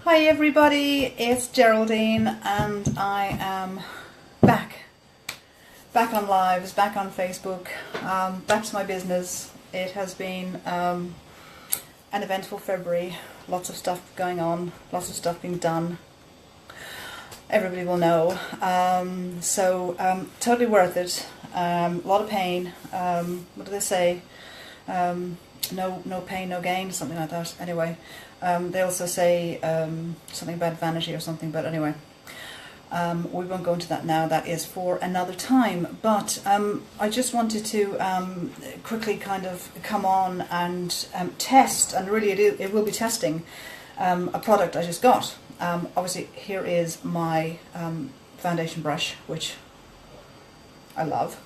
Hi everybody, it's Geraldine and I am back on lives, back on Facebook, back to my business. It has been an eventful February, lots of stuff going on, lots of stuff being done. Everybody will know, totally worth it. A lot of pain, what do they say? No pain, no gain, something like that. Anyway, they also say something about vanity or something, but anyway, we won't go into that now. That is for another time. But I just wanted to quickly kind of come on and test, and really it will be testing a product I just got. Obviously, here is my foundation brush, which I love.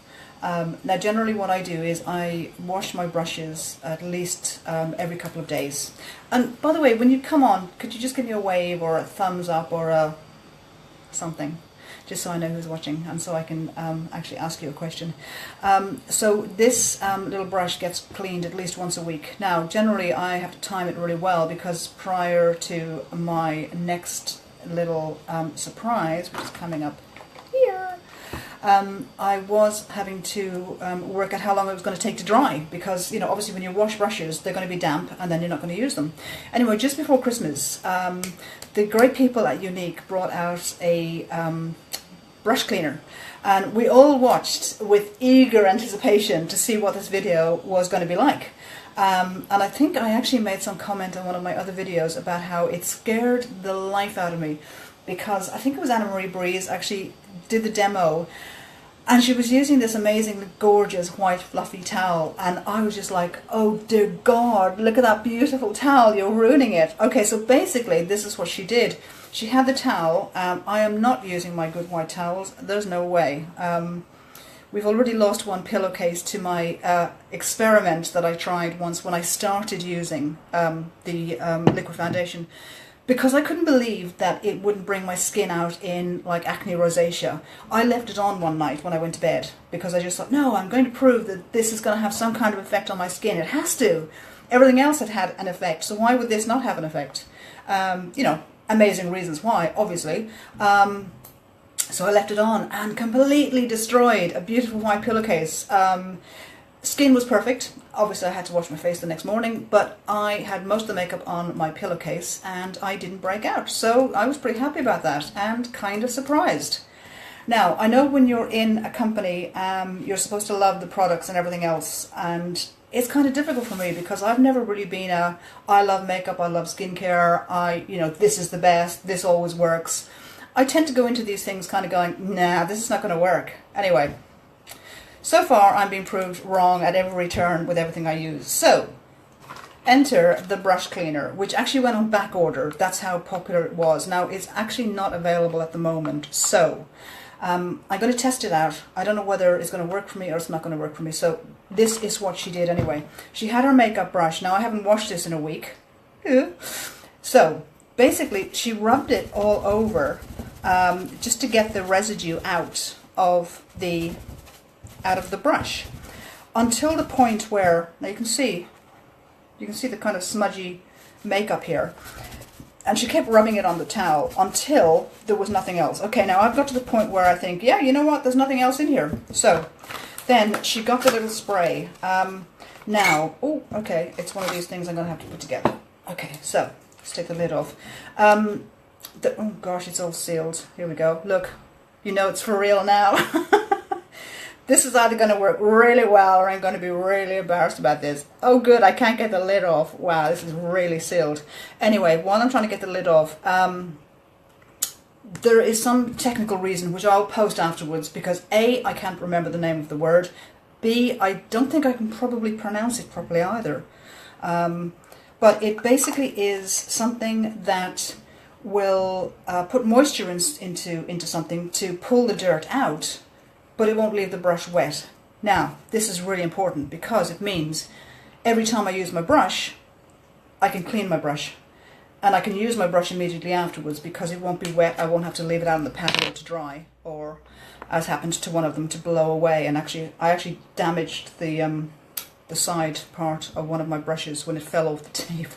Now generally what I do is I wash my brushes at least every couple of days. And by the way, when you come on, could you just give me a wave or a thumbs up or a something, just so I know who's watching and so I can actually ask you a question. So this little brush gets cleaned at least once a week. Now generally I have to time it really well because prior to my next little surprise, which is coming up here, I was having to work out how long it was going to take to dry because, you know, obviously when you wash brushes they're going to be damp and then you're not going to use them. Anyway, just before Christmas, the great people at Younique brought out a brush cleaner, and we all watched with eager anticipation to see what this video was going to be like. And I think I actually made some comment on one of my other videos about how it scared the life out of me, because I think it was Anna Marie Breeze actually did the demo and she was using this amazing gorgeous white fluffy towel, and I was just like, oh dear God, look at that beautiful towel, you're ruining it. Okay, so basically this is what she did. She had the towel. I am not using my good white towels, there's no way. We've already lost one pillowcase to my experiment that I tried once when I started using the liquid foundation, because I couldn't believe that it wouldn't bring my skin out in like acne rosacea. I left it on one night when I went to bed because I just thought, no, I'm going to prove that this is going to have some kind of effect on my skin. It has to. Everything else had had an effect, so why would this not have an effect? You know, amazing reasons why, obviously. So I left it on and completely destroyed a beautiful white pillowcase. Skin was perfect. Obviously I had to wash my face the next morning, but I had most of the makeup on my pillowcase and I didn't break out. So I was pretty happy about that and kind of surprised. Now, I know when you're in a company, you're supposed to love the products and everything else, and it's kind of difficult for me because I've never really been I love makeup, I love skincare, you know, this is the best, this always works. I tend to go into these things kind of going, nah, this is not going to work. Anyway, so far I'm being proved wrong at every turn with everything I use. So, enter the brush cleaner, which actually went on back order. That's how popular it was. Now, it's actually not available at the moment. So, I'm going to test it out. I don't know whether it's going to work for me or it's not going to work for me. So, this is what she did anyway. She had her makeup brush. Now, I haven't washed this in a week. So, basically, she rubbed it all over just to get the residue out of the brush, until the point where, now you can see the kind of smudgy makeup here, and she kept rubbing it on the towel until there was nothing else. Okay, now I've got to the point where I think, yeah, you know what, there's nothing else in here. So then she got the little spray. Now, oh, okay, it's one of these things I'm going to have to put together. Okay, so let's take the lid off. Oh gosh, it's all sealed. Here we go. Look, you know it's for real now. This is either going to work really well or I'm going to be really embarrassed about this. Oh good, I can't get the lid off. Wow, this is really sealed. Anyway, while I'm trying to get the lid off, there is some technical reason which I'll post afterwards, because A, I can't remember the name of the word. B, I don't think I can probably pronounce it properly either. But it basically is something that will put moisture into something to pull the dirt out, but it won't leave the brush wet. Now, this is really important because it means every time I use my brush, I can clean my brush. And I can use my brush immediately afterwards because it won't be wet. I won't have to leave it out on the patio to dry, or, as happened to one of them, to blow away. And I actually damaged the side part of one of my brushes when it fell off the table.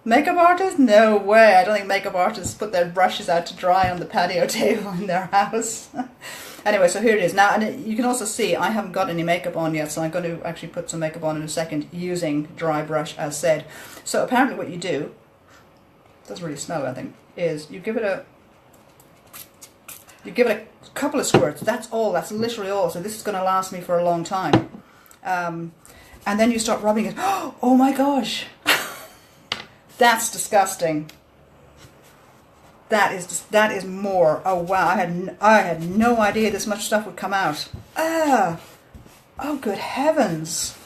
Makeup artists? No way. I don't think makeup artists put their brushes out to dry on the patio table in their house. Anyway, so here it is. Now, and you can also see I haven't got any makeup on yet, so I'm going to actually put some makeup on in a second using dry brush as said. So apparently what you do, it doesn't really smell anything, is you give it a couple of squirts. That's all. That's literally all. So this is going to last me for a long time. And then you start rubbing it. Oh my gosh. That's disgusting. That is more. Oh wow, I had no idea this much stuff would come out. Ah, oh good heavens.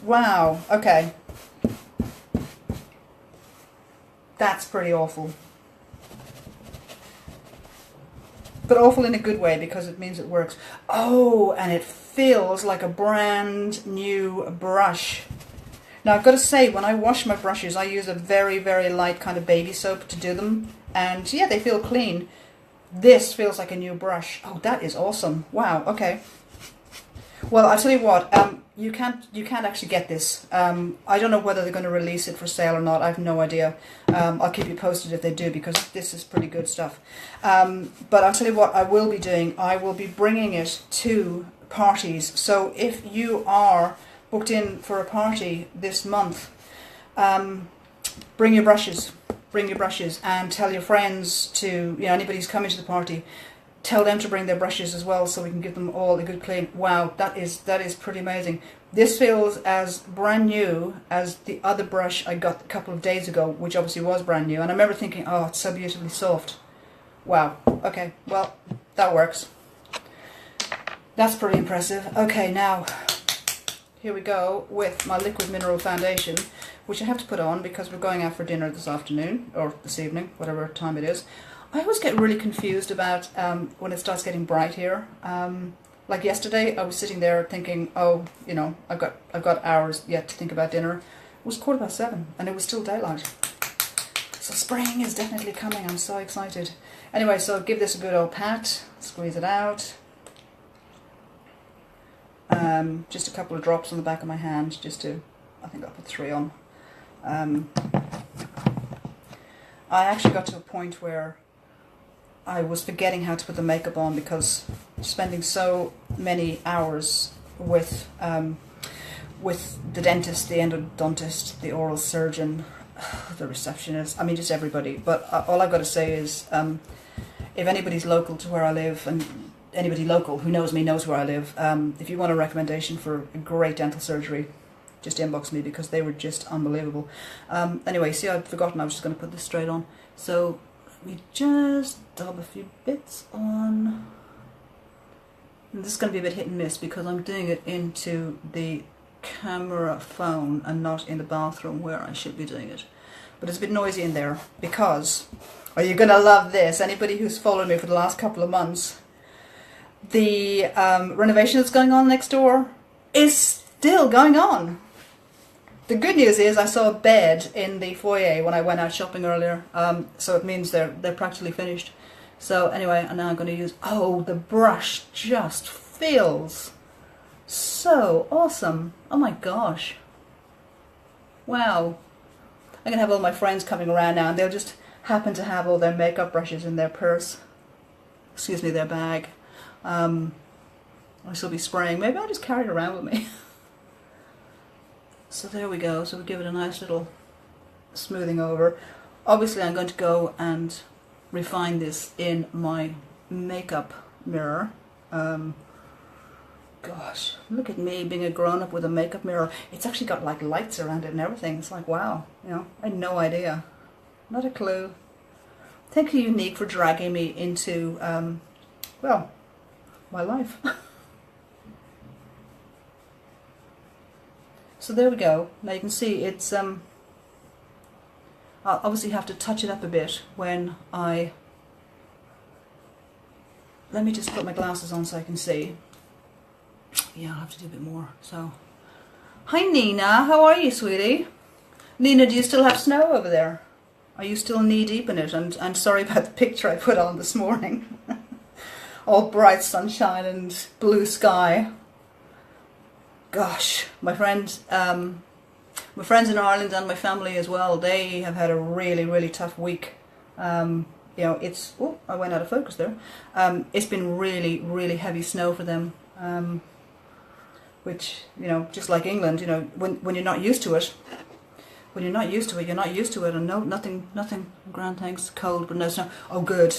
Wow, okay. That's pretty awful. But awful in a good way because it means it works. Oh, and it feels like a brand new brush. Now I've got to say, when I wash my brushes, I use a very, very light kind of baby soap to do them. And yeah, they feel clean. This feels like a new brush. Oh, that is awesome. Wow, okay. Well, I'll tell you what, you can't actually get this. I don't know whether they're going to release it for sale or not. I have no idea. I'll keep you posted if they do, because this is pretty good stuff. But I'll tell you what I will be doing. I will be bringing it to parties. So if you are booked in for a party this month, bring your brushes. Bring your brushes and tell your friends to, you know, anybody who's coming to the party, tell them to bring their brushes as well, so we can give them all a good clean. Wow, that is pretty amazing. This feels as brand new as the other brush I got a couple of days ago, which obviously was brand new. And I remember thinking, oh, it's so beautifully soft. Wow. Okay, well, that works. That's pretty impressive. Okay, now here we go with my liquid mineral foundation, which I have to put on because we're going out for dinner this afternoon, or this evening, whatever time it is. I always get really confused about when it starts getting bright here. Like yesterday, I was sitting there thinking, oh, you know, I've got hours yet to think about dinner. It was 7:15 and it was still daylight. So spring is definitely coming. I'm so excited. Anyway, so give this a good old pat, squeeze it out. Just a couple of drops on the back of my hand, just to, I think I'll put 3 on. I actually got to a point where I was forgetting how to put the makeup on because spending so many hours with the dentist, the endodontist, the oral surgeon, the receptionist, I mean just everybody. But all I've got to say is if anybody's local to where I live, and anybody local who knows me knows where I live, if you want a recommendation for a great dental surgery, just inbox me because they were just unbelievable. Anyway, see, I'd forgotten I was just going to put this straight on. So let me just dab a few bits on. And this is going to be a bit hit and miss because I'm doing it into the camera phone and not in the bathroom where I should be doing it. But it's a bit noisy in there because, oh, you're going to love this. Anybody who's followed me for the last couple of months, the renovation that's going on next door is still going on. The good news is I saw a bed in the foyer when I went out shopping earlier, so it means they're practically finished. So anyway, and now I'm going to use, oh, the brush just feels so awesome. Oh my gosh. Wow. I'm going to have all my friends coming around now and they'll just happen to have all their makeup brushes in their purse. Excuse me, their bag. I shall be spraying. Maybe I'll just carry it around with me. So there we go. So we give it a nice little smoothing over. Obviously I'm going to go and refine this in my makeup mirror. Gosh, look at me being a grown-up with a makeup mirror. It's actually got like lights around it and everything. It's like, wow, you know, I had no idea. Not a clue. Thank you, Younique, for dragging me into, well, my life. So there we go. Now you can see it's, I'll obviously have to touch it up a bit when I, let me just put my glasses on so I can see. Yeah, I'll have to do a bit more. So, hi Nina, how are you, sweetie? Nina, do you still have snow over there? Are you still knee deep in it? And I'm sorry about the picture I put on this morning. All bright sunshine and blue sky. Gosh, my friend, my friends in Ireland and my family as well, they have had a really, really tough week. You know, it's, oh, I went out of focus there. It's been really, really heavy snow for them. Which, you know, just like England, you know, when you're not used to it, you're not used to it, and no, nothing, grand thanks, cold, but no snow. Oh, good.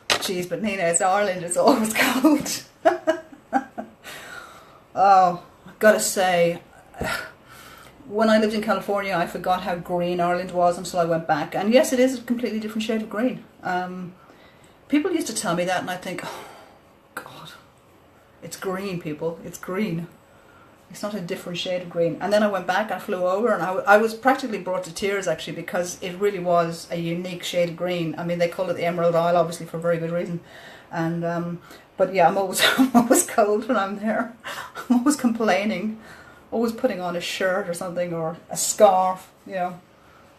Jeez, but Nina, it's Ireland, it's always cold. Oh, I've got to say, when I lived in California, I forgot how green Ireland was until I went back. And yes, it is a completely different shade of green. People used to tell me that, and I think, oh, God, it's green, people, it's green. It's not a different shade of green. And then I went back, I flew over, and I was practically brought to tears, actually, because it really was a unique shade of green. I mean, they call it the Emerald Isle, obviously, for a very good reason. And but yeah, I'm always cold when I'm there. I'm always complaining, always putting on a shirt or something, or a scarf, you know.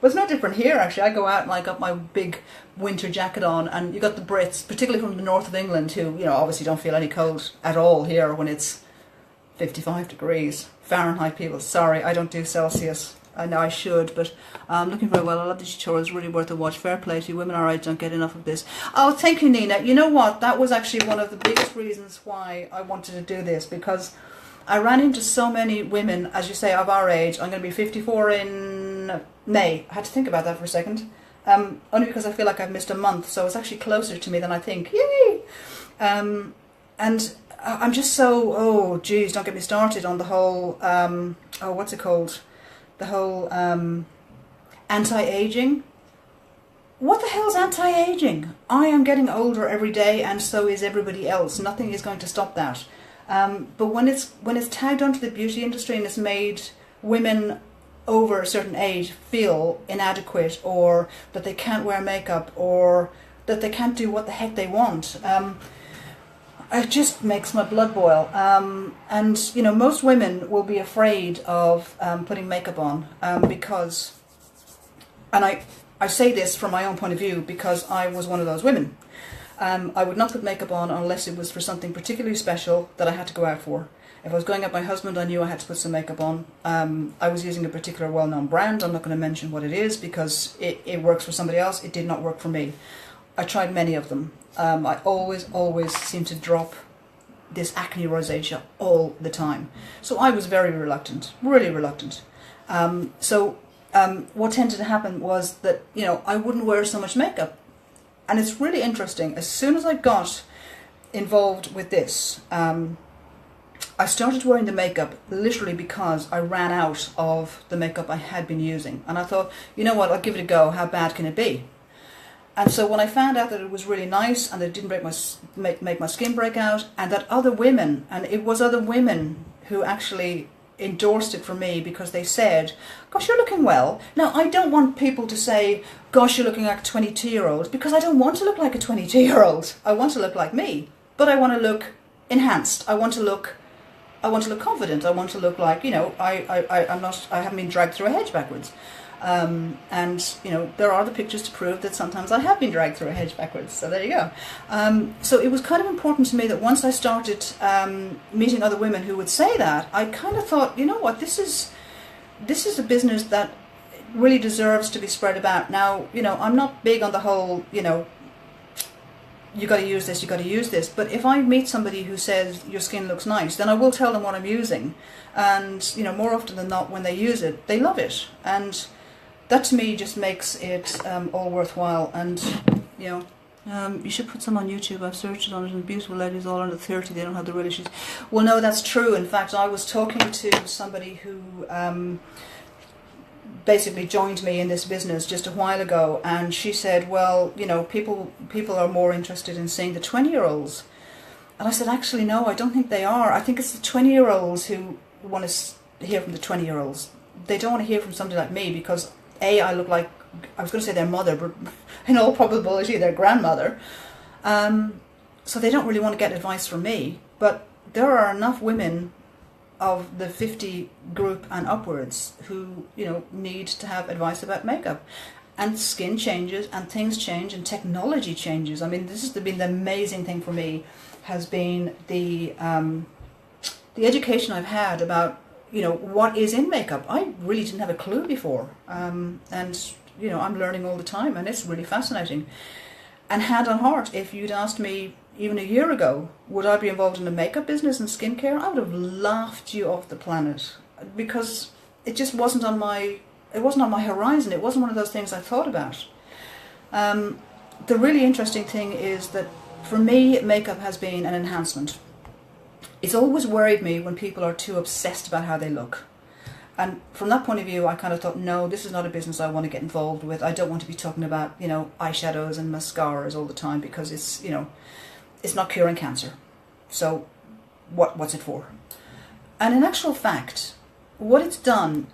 But it's no different here, actually. I go out and I got my big winter jacket on, and you got the Brits, particularly from the north of England, who, you know, obviously don't feel any cold at all here when it's 55 degrees Fahrenheit, people. Sorry, I don't do Celsius. I know I should, but I'm looking very well. I love these tutorials, really worth a watch. Fair play to you. Women our age don't get enough of this. Oh, thank you, Nina. You know what? That was actually one of the biggest reasons why I wanted to do this, because I ran into so many women, as you say, of our age. I'm going to be 54 in May. I had to think about that for a second. Only because I feel like I've missed a month, so it's actually closer to me than I think. Yay! And I'm just so, oh geez, don't get me started on the whole, oh, what's it called? The whole anti-aging. What the hell's anti-aging? I am getting older every day, and so is everybody else. Nothing is going to stop that. But when it's tagged onto the beauty industry and it's made women over a certain age feel inadequate, or that they can't wear makeup, or that they can't do what the heck they want, it just makes my blood boil. And you know, most women will be afraid of putting makeup on because, and I say this from my own point of view because I was one of those women. I would not put makeup on unless it was for something particularly special that I had to go out for. If I was going out with my husband, I knew I had to put some makeup on. I was using a particular well-known brand. I'm not going to mention what it is because it works for somebody else. It did not work for me. I tried many of them. I always seem to drop this acne rosacea all the time. So I was very reluctant, really reluctant. What tended to happen was that, you know, I wouldn't wear so much makeup. And it's really interesting. As soon as I got involved with this, I started wearing the makeup literally because I ran out of the makeup I had been using. And I thought, you know what, I'll give it a go. How bad can it be? And so when I found out that it was really nice and that it didn't make my skin break out, and that other women, and it was other women who actually endorsed it for me because they said, gosh, you're looking well. Now, I don't want people to say, gosh, you're looking like a 22-year-old, because I don't want to look like a 22-year-old. I want to look like me, but I want to look enhanced. I want to look confident. I want to look like, you know, I haven't been dragged through a hedge backwards. And, you know, there are the pictures to prove that sometimes I have been dragged through a hedge backwards. So there you go. So it was kind of important to me that once I started meeting other women who would say that, I kind of thought, you know what, this is a business that really deserves to be spread about. Now, you know, I'm not big on the whole, you know, you got to use this, you got to use this. But if I meet somebody who says your skin looks nice, then I will tell them what I'm using. And, you know, more often than not, when they use it, they love it. And that to me just makes it all worthwhile. And, you know, you should put some on YouTube. I've searched on it, and beautiful ladies all under 30, they don't have the real issues. Well, no, that's true. In fact, I was talking to somebody who basically joined me in this business just a while ago, and she said, well, you know, people are more interested in seeing the 20-year-olds. And I said, actually, no, I don't think they are. I think it's the 20-year-olds who want to hear from the 20-year-olds. They don't want to hear from somebody like me because, A, I look like, I was going to say their mother, but in all probability their grandmother. So they don't really want to get advice from me. But there are enough women of the 50 group and upwards who, you know, need to have advice about makeup. And skin changes and things change and technology changes. I mean, this has been the amazing thing for me, has been the education I've had about, you know, what is in makeup. I really didn't have a clue before, and you know, I'm learning all the time, and it's really fascinating. And hand on heart, if you'd asked me even a year ago, would I be involved in the makeup business and skincare, I would have laughed you off the planet, because it just wasn't on my horizon. It wasn't one of those things I thought about. The really interesting thing is that for me, makeup has been an enhancement. It's always worried me when people are too obsessed about how they look. And from that point of view, I kind of thought, no, this is not a business I want to get involved with. I don't want to be talking about, you know, eyeshadows and mascaras all the time, because it's, you know, it's not curing cancer. So what's it for? And in actual fact, what it's done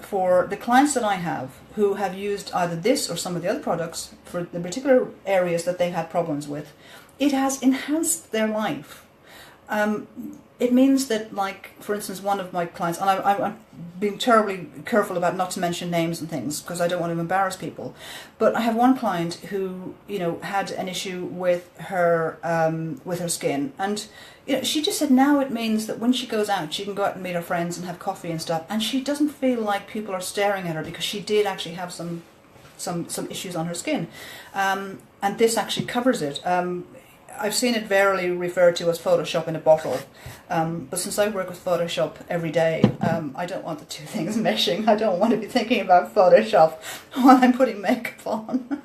for the clients that I have who have used either this or some of the other products for the particular areas that they've had problems with, it has enhanced their life. It means that, like, for instance, one of my clients, and I'm being terribly careful about not to mention names and things because I don't want to embarrass people, but I have one client who, you know, had an issue with her skin, and you know, she just said now it means that when she goes out, she can go out and meet her friends and have coffee and stuff, and she doesn't feel like people are staring at her, because she did actually have some issues on her skin, and this actually covers it. I've seen it variously referred to as Photoshop in a bottle, but since I work with Photoshop every day, I don't want the two things meshing. I don't want to be thinking about Photoshop while I'm putting makeup on.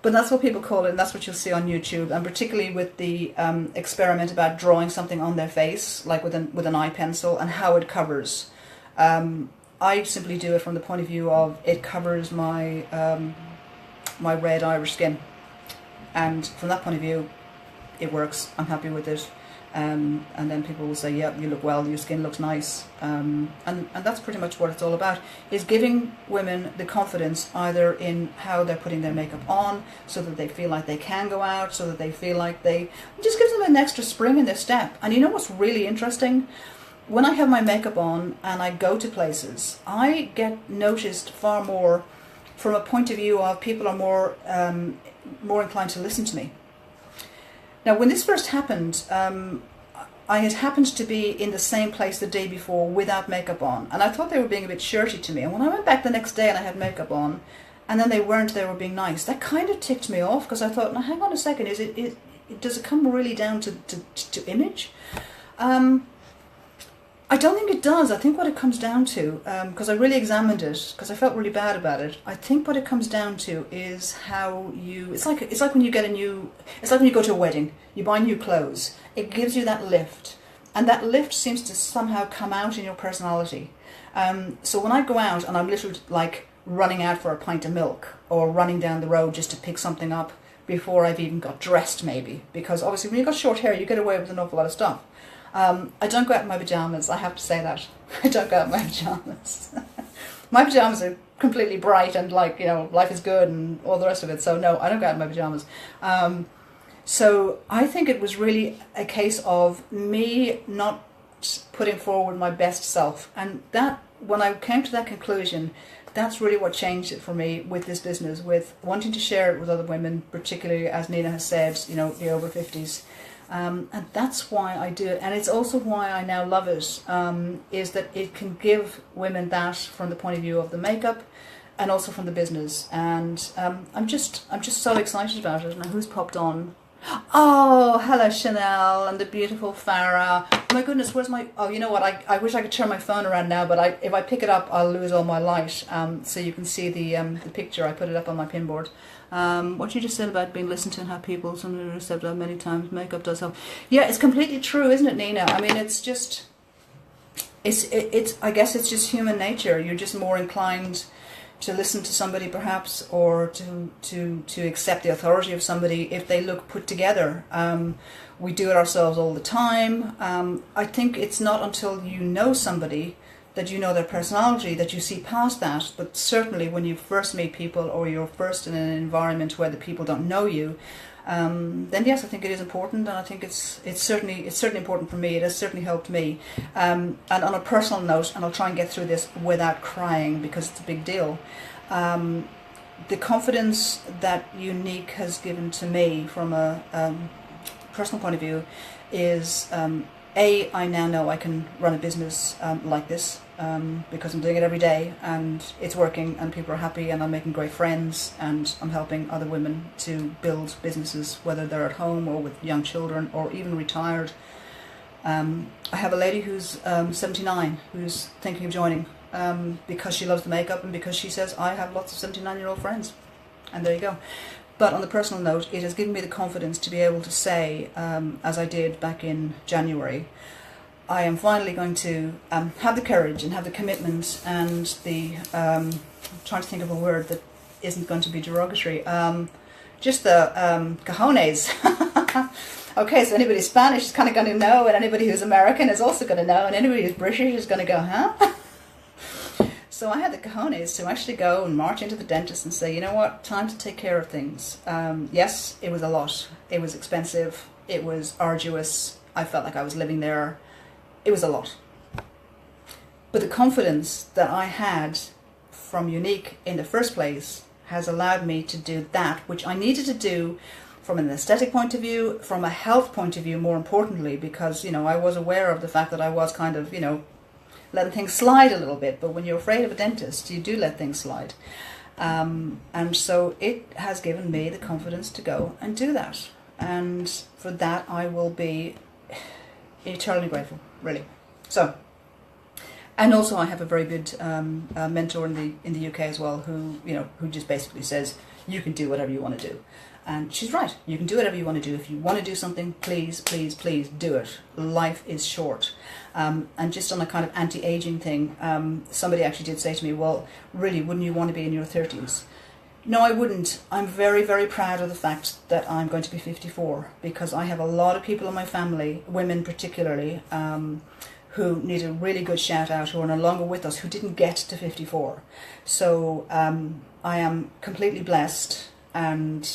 But that's what people call it, and that's what you'll see on YouTube, and particularly with the experiment about drawing something on their face, like with an eye pencil, and how it covers. I simply do it from the point of view of it covers my my red Irish skin, and from that point of view, it works. I'm happy with it, and then people will say, "Yeah, you look well. Your skin looks nice," and that's pretty much what it's all about: is giving women the confidence either in how they're putting their makeup on, so that they feel like they can go out, so that they feel like it just gives them an extra spring in their step. And you know what's really interesting? When I have my makeup on and I go to places, I get noticed far more from a point of view of people are more inclined to listen to me. Now, when this first happened, I had happened to be in the same place the day before without makeup on, and I thought they were being a bit shirty to me. And when I went back the next day and I had makeup on, and then they weren't, they were being nice, that kind of ticked me off, because I thought, now hang on a second, does it come really down to image? I don't think it does. I think what it comes down to, because I really examined it, because I felt really bad about it, I think what it comes down to is how you, it's like when you get it's like when you go to a wedding, you buy new clothes, it gives you that lift, and that lift seems to somehow come out in your personality. So when I go out and I'm literally like running out for a pint of milk, or running down the road just to pick something up before I've even got dressed maybe, because obviously when you've got short hair you get away with an awful lot of stuff. I don't go out in my pyjamas, I have to say that. I don't go out in my pyjamas. My pyjamas are completely bright and, like, you know, life is good and all the rest of it, so no, I don't go out in my pyjamas. So I think it was really a case of me not putting forward my best self, and that, when I came to that conclusion, that's really what changed it for me with this business, with wanting to share it with other women, particularly, as Nina has said, you know, the over 50s. And that's why I do it, and it's also why I now love it, is that it can give women that from the point of view of the makeup and also from the business, and I'm just so excited about it. Now, who's popped on? Oh, hello Chanel and the beautiful Farah. My goodness, where's my, oh, you know what, I wish I could turn my phone around now, but if I pick it up I'll lose all my light, so you can see the picture. I put it up on my pinboard. What you just said about being listened to and how people, something we've said many times, makeup does help. Yeah, it's completely true, isn't it, Nina? I mean, it's just, it's I guess it's just human nature. You're just more inclined to listen to somebody, perhaps, or to accept the authority of somebody if they look put together. We do it ourselves all the time. I think it's not until you know somebody, that you know their personality, that you see past that. But certainly when you first meet people, or you're first in an environment where the people don't know you, then yes, I think it is important, and I think it's certainly important for me. It has certainly helped me. And on a personal note, and I'll try and get through this without crying because it's a big deal, the confidence that Younique has given to me from a personal point of view is I now know I can run a business like this because I'm doing it every day and it's working and people are happy and I'm making great friends and I'm helping other women to build businesses, whether they're at home or with young children or even retired. I have a lady who's 79 who's thinking of joining because she loves the makeup and because she says, I have lots of 79-year-old friends. And there you go. But on the personal note, it has given me the confidence to be able to say, as I did back in January, I am finally going to have the courage and have the commitment and the, I'm trying to think of a word that isn't going to be derogatory, just the cojones. Okay, so anybody Spanish is kind of going to know, and anybody who's American is also going to know, and anybody who's British is going to go, huh? So I had the cojones to actually go and march into the dentist and say, you know what, time to take care of things. Yes, it was a lot. It was expensive. It was arduous. I felt like I was living there. It was a lot. But the confidence that I had from Younique in the first place has allowed me to do that, which I needed to do from an aesthetic point of view, from a health point of view, more importantly, because, you know, I was aware of the fact that I was kind of, you know, letting things slide a little bit, but when you're afraid of a dentist, you do let things slide. And so it has given me the confidence to go and do that. And for that, I will be eternally grateful, really. So, and also I have a very good mentor in the UK as well, who, you know, who just basically says, you can do whatever you want to do. And she's right. You can do whatever you want to do. If you want to do something, please, please, please do it. Life is short. And just on a kind of anti-aging thing, somebody actually did say to me, well, really, wouldn't you want to be in your 30s? No, I wouldn't. I'm very, very proud of the fact that I'm going to be 54 because I have a lot of people in my family, women particularly, who need a really good shout out, who are no longer with us, who didn't get to 54. So I am completely blessed and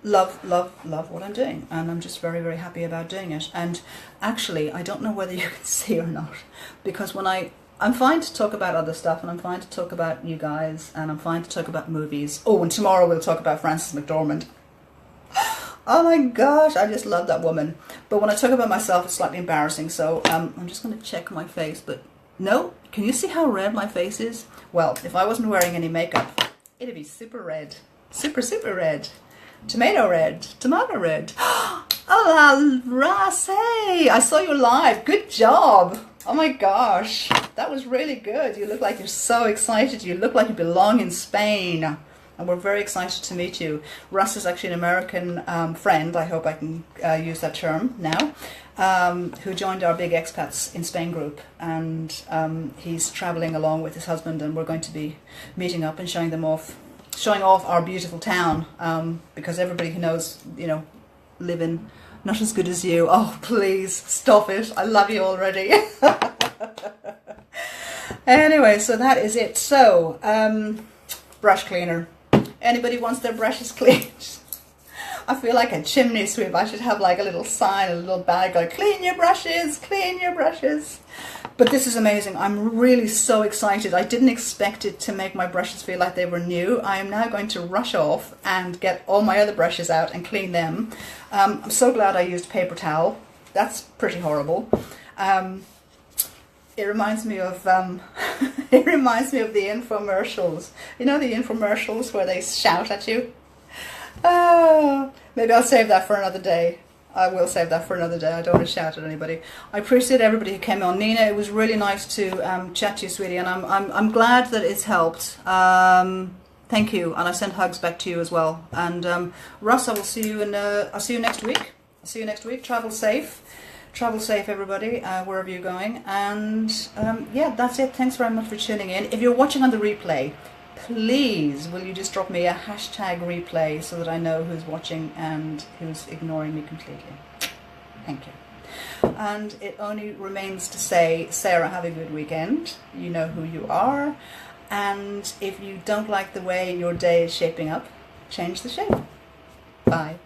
love what I'm doing, and I'm just very, very happy about doing it. And actually, I don't know whether you can see or not, because when I'm fine to talk about other stuff, and I'm fine to talk about you guys, and I'm fine to talk about movies. Oh, and tomorrow we'll talk about Frances McDormand. Oh my gosh, I just love that woman. But when I talk about myself, it's slightly embarrassing, so I'm just going to check my face. But no, can you see how red my face is? Well, if I wasn't wearing any makeup, it'd be super red. Super, super red. Tomato red. Tomato red. Oh, Ras, hey, I saw you live. Good job. Oh my gosh, that was really good. You look like you're so excited. You look like you belong in Spain. And we're very excited to meet you. Russ is actually an American friend, I hope I can use that term now, who joined our Big Expats in Spain group. And he's traveling along with his husband, and we're going to be meeting up and showing off our beautiful town, because everybody who knows, you know, living not as good as you. Oh, please, stop it. I love you already. Anyway, so that is it. So, brush cleaner. Anybody wants their brushes cleaned? I feel like a chimney sweep. I should have like a little sign, a little bag like, clean your brushes, clean your brushes. But this is amazing. I'm really so excited. I didn't expect it to make my brushes feel like they were new. I am now going to rush off and get all my other brushes out and clean them. I'm so glad I used paper towel. That's pretty horrible. It reminds me of it reminds me of the infomercials. You know, the infomercials where they shout at you? Oh, maybe I'll save that for another day. I will save that for another day. I don't want to shout at anybody. I appreciate everybody who came on. Nina, it was really nice to chat to you, sweetie, and I'm glad that it's helped. Thank you, and I send hugs back to you as well. And Russ, I will see you I'll see you next week. I'll see you next week. Travel safe. Travel safe, everybody, wherever you're going. And yeah, that's it. Thanks very much for tuning in. If you're watching on the replay, please will you just drop me a hashtag replay so that I know who's watching and who's ignoring me completely. Thank you. And it only remains to say, Sarah, have a good weekend. You know who you are. And if you don't like the way your day is shaping up, change the shape. Bye.